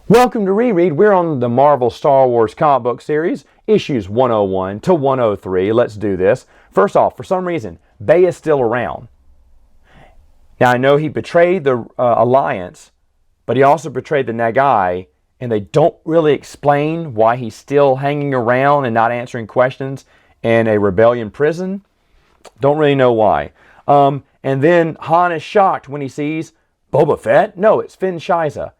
Welcome to Reread. We're on the Marvel Star Wars comic book series, issues 101 to 103. Let's do this. First off, for some reason, Bay is still around. Now, I know he betrayed the Alliance, but he also betrayed the Nagai, and they don't really explain why he's still hanging around and not answering questions in a rebellion prison. Don't really know why. And then Han is shocked when he sees Boba Fett. No, it's Finn Shiza.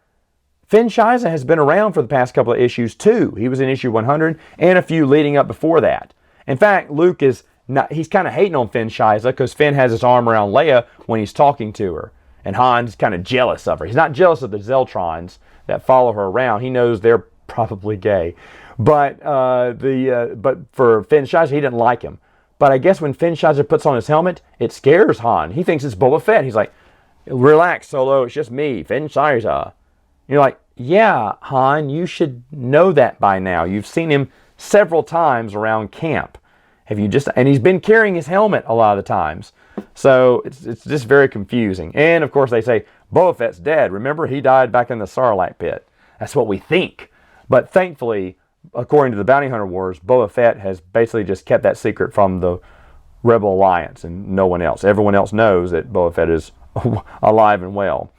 Finn Shiza has been around for the past couple of issues too. He was in issue 100 and a few leading up before that. In fact, Luke is not, he's kind of hating on Finn Shiza because Finn has his arm around Leia when he's talking to her. And Han's kind of jealous of her. He's not jealous of the Zeltrons that follow her around. He knows they're probably gay. But for Finn Shiza, he didn't like him. But I guess when Finn Shiza puts on his helmet, it scares Han. He thinks it's Boba Fett. He's like, relax, Solo, it's just me, Finn Shiza. You're like, yeah, Han, you should know that by now. You've seen him several times around camp. And he's been carrying his helmet a lot of the times. So it's just very confusing. And of course they say, Boba Fett's dead. Remember, he died back in the Sarlacc pit. That's what we think. But thankfully, according to the Bounty Hunter Wars, Boba Fett has basically just kept that secret from the Rebel Alliance and no one else. Everyone else knows that Boba Fett is alive and well.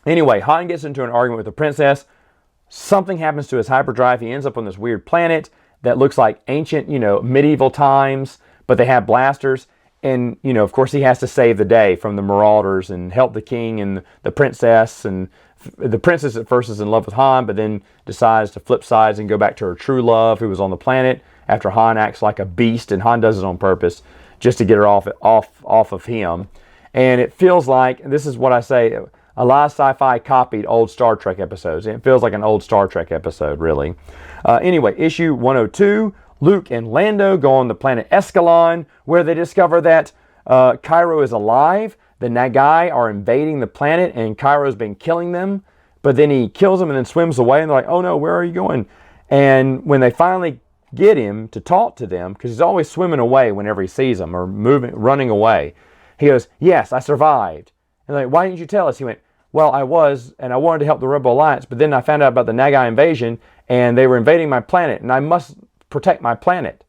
Anyway, Han gets into an argument with the princess. Something happens to his hyperdrive. He ends up on this weird planet that looks like ancient, medieval times, but they have blasters. And, of course, he has to save the day from the marauders and help the king and the princess. And the princess at first is in love with Han, but then decides to flip sides and go back to her true love, who was on the planet, after Han acts like a beast, and Han does it on purpose just to get her off of him. And it feels like, this is what I say, a lot of sci-fi copied old Star Trek episodes. It feels like an old Star Trek episode, really. Anyway, issue 102, Luke and Lando go on the planet Escalon, where they discover that Cairo is alive. The Nagai are invading the planet, and Cairo's been killing them. But then he kills them and then swims away, and they're like, oh no, where are you going? And when they finally get him to talk to them, because he's always swimming away whenever he sees them, or running away, he goes, yes, I survived. And they're like, why didn't you tell us? He went, well, I wanted to help the Rebel Alliance, but then I found out about the Nagai invasion, and they were invading my planet, and I must protect my planet.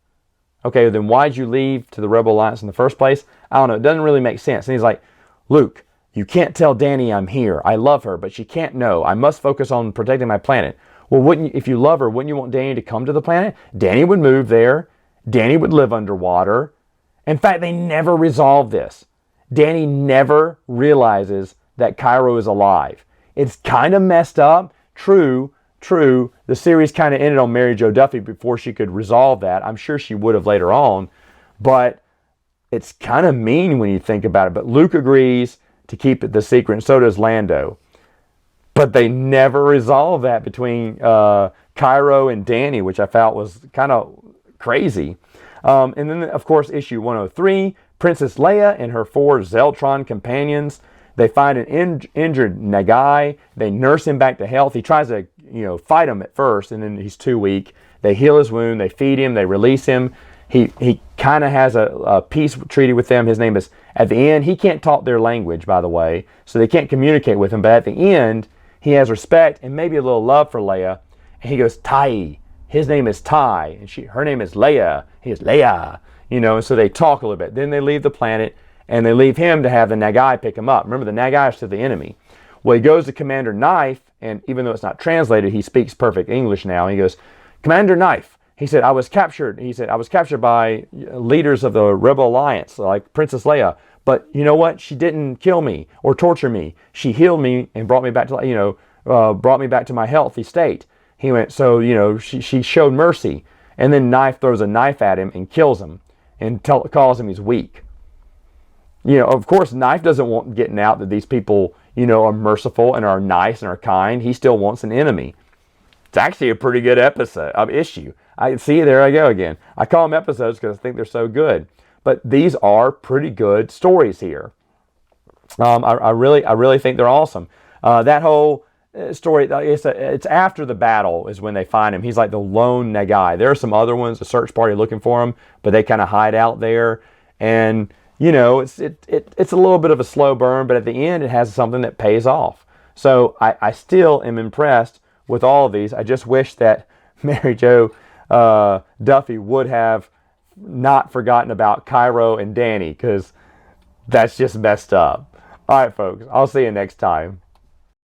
Okay, then why'd you leave to the Rebel Alliance in the first place? I don't know, it doesn't really make sense. And he's like, Luke, you can't tell Dani I'm here. I love her, but she can't know. I must focus on protecting my planet. Well, if you love her, wouldn't you want Dani to come to the planet? Dani would move there. Dani would live underwater. In fact, they never resolve this. Dani never realizes that Cairo is alive. It's kind of messed up. True. The series kind of ended on Mary Jo Duffy before she could resolve that. I'm sure she would have later on. But it's kind of mean when you think about it. But Luke agrees to keep it the secret, and so does Lando. But they never resolve that between Cairo and Dani, which I felt was kind of crazy. And then, of course, issue 103, Princess Leia and her 4 Zeltron companions. They find an injured Nagai. They nurse him back to health. He tries to, fight him at first, and then he's too weak. They heal his wound. They feed him. They release him. He kind of has a peace treaty with them. His name is, at the end, he can't talk their language, by the way, so they can't communicate with him. But at the end, he has respect and maybe a little love for Leia. And he goes, Tai. His name is Tai, and her name is Leia. He is Leia. And so they talk a little bit. Then they leave the planet, and they leave him to have the Nagai pick him up. Remember, the Nagai is to the enemy. Well, he goes to Commander Knife, and even though it's not translated, he speaks perfect English now. He goes, Commander Knife. He said, I was captured. He said, I was captured by leaders of the Rebel Alliance, like Princess Leia. But you know what? She didn't kill me or torture me. She healed me and brought me back to, brought me back to my healthy state. He went, so, she showed mercy. And then Knife throws a knife at him and kills him and calls him he's weak. Of course, Knife doesn't want getting out that these people, are merciful and are nice and are kind. He still wants an enemy. It's actually a pretty good issue. There I go again. I call them episodes because I think they're so good. But these are pretty good stories here. I really think they're awesome. That whole story, it's after the battle is when they find him. He's like the lone Nagai. There are some other ones, a search party looking for him, but they kind of hide out there. And it's a little bit of a slow burn, but at the end it has something that pays off. So I still am impressed with all of these. I just wish that Mary Jo Duffy would have not forgotten about Cairo and Danny, because that's just messed up. All right, folks. I'll see you next time.